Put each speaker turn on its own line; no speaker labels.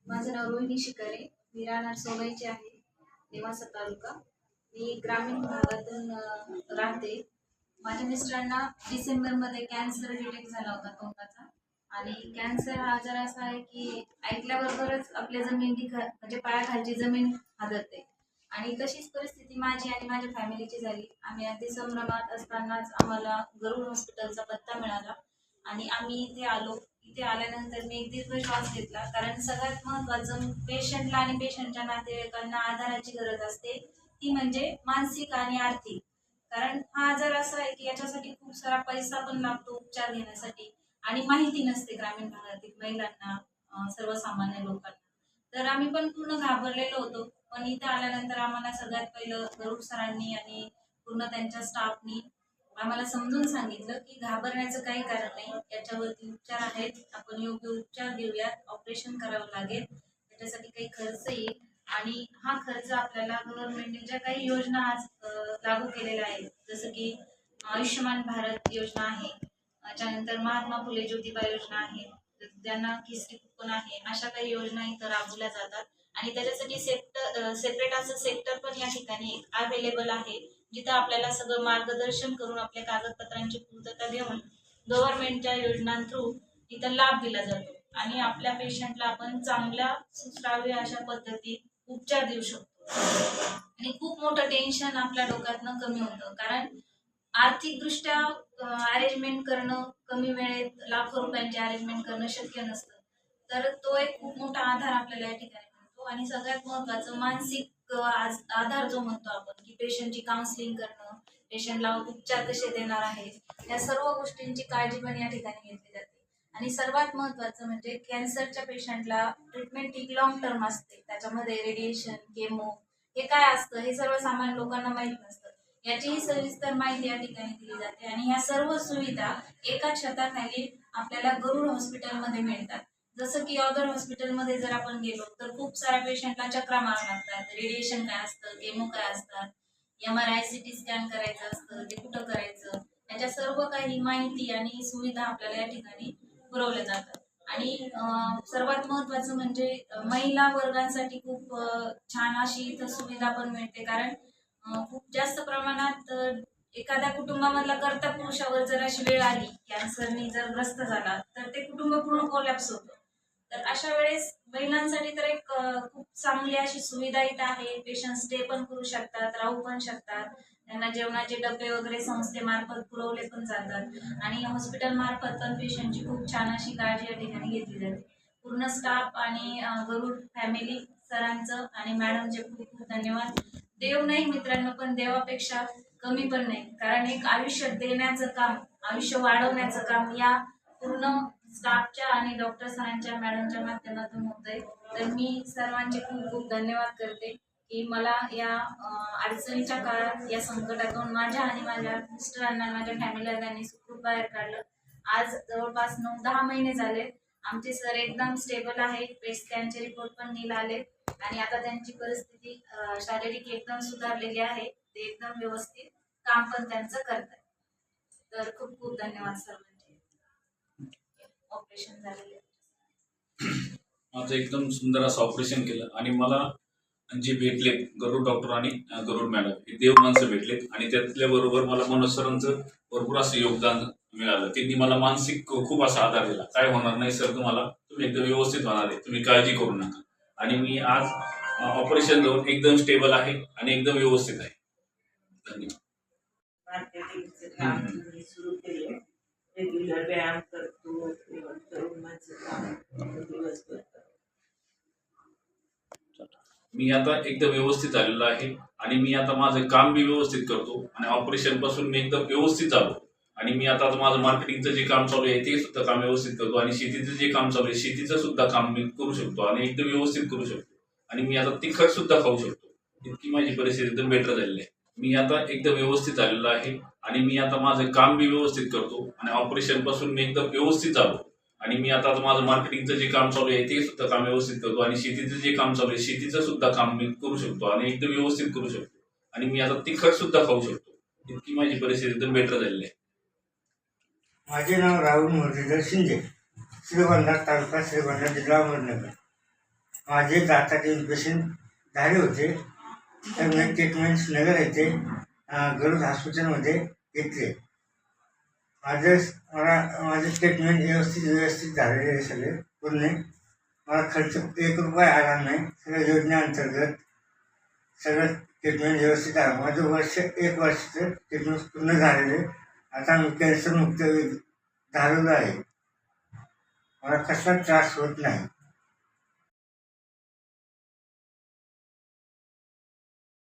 माझं नाव रोहिणी शिकारे. मी राहणार सोलाईची आहे, नेवासा तालुका. मी ग्रामीण भागातून राहते. माझ्या मिस्टरांना डिसेंबरमध्ये कॅन्सर डिटेक्ट झाला होता तोंडाचा. आणि कॅन्सर हा आजार असा आहे की ऐकल्याबरोबरच आपल्या म्हणजे पायाखालची जमीन हादरते. आणि तशीच परिस्थिती माझी आणि माझ्या फॅमिलीची झाली. आम्ही अगदी संभ्रमात असतानाच आम्हाला गरुड हॉस्पिटलचा पत्ता मिळाला आणि आम्ही इथे आलो. इथे आल्यानंतर मी एक दीर्घ श्वास घेतला, कारण सगळ्यात महत्त्वाचं पेशंटला आणि पेशंटच्या नातेवाईकांना आधाराची गरज असते, ती म्हणजे मानसिक आणि आर्थिक. कारण हा आजार असा आहे की याच्यासाठी खूप सारा पैसा पण लागतो उपचार घेण्यासाठी, आणि माहिती नसते ग्रामीण भागातील महिलांना, सर्वसामान्य लोकांना. तर आम्ही पण पूर्ण घाबरलेलो होतो. पण इथे आल्यानंतर आम्हाला सगळ्यात पहिलं गरुड सरांनी आणि पूर्ण त्यांच्या स्टाफनी आम्हाला समजून सांगितलं की घाबरण्याचं काही कारण नाही, याच्यावरती उपचार आहेत, आपण योग्य उपचार देऊयात, ऑपरेशन करावं लागेल, त्याच्यासाठी काही खर्च येईल. आणि हा खर्च आपल्याला गव्हर्नमेंटने ज्या काही योजना आज लागू केलेल्या आहेत, जसं की आयुष्यमान भारत योजना आहे, त्याच्यानंतर महात्मा फुले ज्योतिबा योजना आहे, ज्यांना किस्ती कुपन आहे, अशा काही योजना इथं राबवल्या जातात. आणि त्याच्यासाठी सेपरेट असं सेक्टर पण या ठिकाणी अवेलेबल आहे, जिथं आपल्याला सगळं मार्गदर्शन करून आपल्या कागदपत्रांची पूर्तता देऊन गव्हर्नमेंटच्या योजना थ्रू इथं लाभ दिला जातो आणि आपल्या पेशंटला आपण चांगल्या सुश्राव्य अशा पद्धतीत उपचार देऊ शकतो. आणि खूप मोठं टेन्शन आपल्या डोक्यातनं कमी होतं, कारण आर्थिकदृष्ट्या अरेंजमेंट करणं, कमी वेळेत लाखो रुपयांचे अरेंजमेंट करणं शक्य नसतं. तर तो एक खूप मोठा आधार आपल्याला या ठिकाणी मिळतो. आणि सगळ्यात महत्त्वाचं मानसिक आधार जो म्हणतो आपण, की पेशंटची काउन्सिलिंग करणं, पेशंटला उपचार कसे देणार आहेत, या सर्व गोष्टींची काळजी पण या ठिकाणी घेतली जाते. आणि सर्वात महत्त्वाचं म्हणजे कॅन्सरच्या पेशंटला ट्रीटमेंट ही लॉंग टर्म असते. त्याच्यामध्ये रेडिएशन, केमो हे काय असतं हे सर्वसामान्य लोकांना माहीत नसतं. याचीही सविस्तर माहिती या ठिकाणी दिली जाते. आणि ह्या सर्व सुविधा एका छताखाली आपल्याला गरुड हॉस्पिटलमध्ये मिळतात. जसं की अदर हॉस्पिटलमध्ये जर आपण गेलो तर खूप साऱ्या पेशंटला चक्रा मारावं लागतात. रेडिएशन काय असतं, केमो काय असतात, MRI CT स्कॅन करायचं असतं, ते कुठं करायचं, याच्या सर्व काही माहिती आणि सुविधा आपल्याला या ठिकाणी पुरवल्या जातात. आणि सर्वात महत्त्वाचं म्हणजे महिला वर्गांसाठी खूप छान अशी इथं सुविधा पण मिळते. कारण खूप जास्त प्रमाणात एखाद्या कुटुंबामधला कर्ता पुरुषावर जर अशी वेळ आली, कॅन्सरनी जर ग्रस्त झाला, तर ते कुटुंब पूर्ण कोलॅप्स होतं. तर अशा वेळेस महिलांसाठी तर एक खूप चांगली अशी सुविधा इथं आहे. पेशंट स्टे पण करू शकतात, राहू पण शकतात, त्यांना जेवणाचे डबे वगैरे संस्थेमार्फत पुरवले पण जातात. आणि हॉस्पिटल मार्फत पण पेशंटची खूप छान अशी काळजी या ठिकाणी घेतली जाते. पूर्ण स्टाफ आणि गरुड फॅमिली सरांचं आणि मॅडमचे खूप खूप धन्यवाद. देव नाही मित्रांनो, पण देवापेक्षा कमी पण नाही. कारण एक आयुष्य देण्याचं काम, आयुष्य वाढवण्याचं काम या पूर्ण स्टाफच्या आणि डॉक्टर सरांच्या, मॅडमच्या माध्यमातून होतंय. तर मी सर्वांचे खूप खूप धन्यवाद करते की मला या अडचणीच्या काळात, या संकटातून माझ्या आणि माझ्या मिस्टरांना, माझ्या फॅमिलीला त्यांनी सुखरूप बाहेर काढलं. आज जवळपास 9-10 महिने झाले. आमचे सर एकदम स्टेबल आहे. पेट स्कॅनचे रिपोर्ट पण नील आले आणि आता त्यांची परिस्थिती शारीरिक एकदम सुधारलेली आहे. ते एकदम व्यवस्थित काम पण त्यांचं करतात. तर खूप खूप धन्यवाद सर्वांचे. ऑपरेशन झालेले
माझं एकदम सुंदर असं ऑपरेशन केलं आणि मला जे भेटले गरुड डॉक्टर आणि गरुड मॅडम हे देव माणसं भेटलेत. आणि त्यातल्या बरोबर मला मनोज सरांचं भरपूर असं योगदान मिळालं. त्यांनी मला मानसिक खूप असा आधार दिला. काय होणार नाही सर, तुम्ही एकदम व्यवस्थित होणार आहे, तुम्ही काळजी करू नका. आणि मी आज ऑपरेशन जाऊन एकदम स्टेबल आहे आणि एकदम व्यवस्थित आहे.
रेग्युलर व्यायाम करतो, तरुण माझं काम दिवसभर.
मी आता एकदम व्यवस्थित झालेलो आहे आणि मी आता माझं काम बी व्यवस्थित करतो आणि ऑपरेशन पासून मी एकदम व्यवस्थित झालो. आणि मी आता माझं मार्केटिंगचं जे काम चालू आहे ते सुद्धा काम व्यवस्थित करतो आणि शेतीचं जे काम चालू आहे शेतीचं सुद्धा काम मी करू शकतो आणि एकदम व्यवस्थित करू शकतो. आणि मी आता तिखट सुद्धा खाऊ शकतो. इतकी माझी परिस्थिती एकदम बेटर झालेली आहे. मी आता एकदम व्यवस्थित झालेलो आहे आणि मी आता माझं काम बी व्यवस्थित करतो आणि ऑपरेशन पासून मी एकदम व्यवस्थित झालो. आणि मी आता माझं मार्केटिंगचं जे काम चालू आहे ते सुद्धा काम व्यवस्थित करतो आणि शेतीचं जे काम चालू आहे शेतीचं सुद्धा काम मी करू शकतो आणि एकदम व्यवस्थित करू शकतो. आणि मी आता तिखट सुद्धा खाऊ शकतो. इतकी माझी परिस्थिती एकदम बेटर झालेली आहे.
माझे नाव राहुल मुरलीधर शिंदे, श्रीगोंदा तालुका, श्रीगोंदा जिल्हा अहमदनगर. माझे दाताचे इन्फेक्शन झाले होते, तर मी ट्रीटमेंट नगर येथे गरुड हॉस्पिटलमध्ये घेतले. माझे ट्रीटमेंट व्यवस्थित झालेले आहे सगळे पूर्ण. मला खर्च 1 रुपया आला नाही. सगळ्या योजनेअंतर्गत सगळं ट्रीटमेंट व्यवस्थित आहे. माझं 1 वर्षाचं ट्रीटमेंट पूर्ण झालेलं आहे. आता मी कॅन्सरमुक्त झालेलो आहे. मला कसला त्रास होत नाही.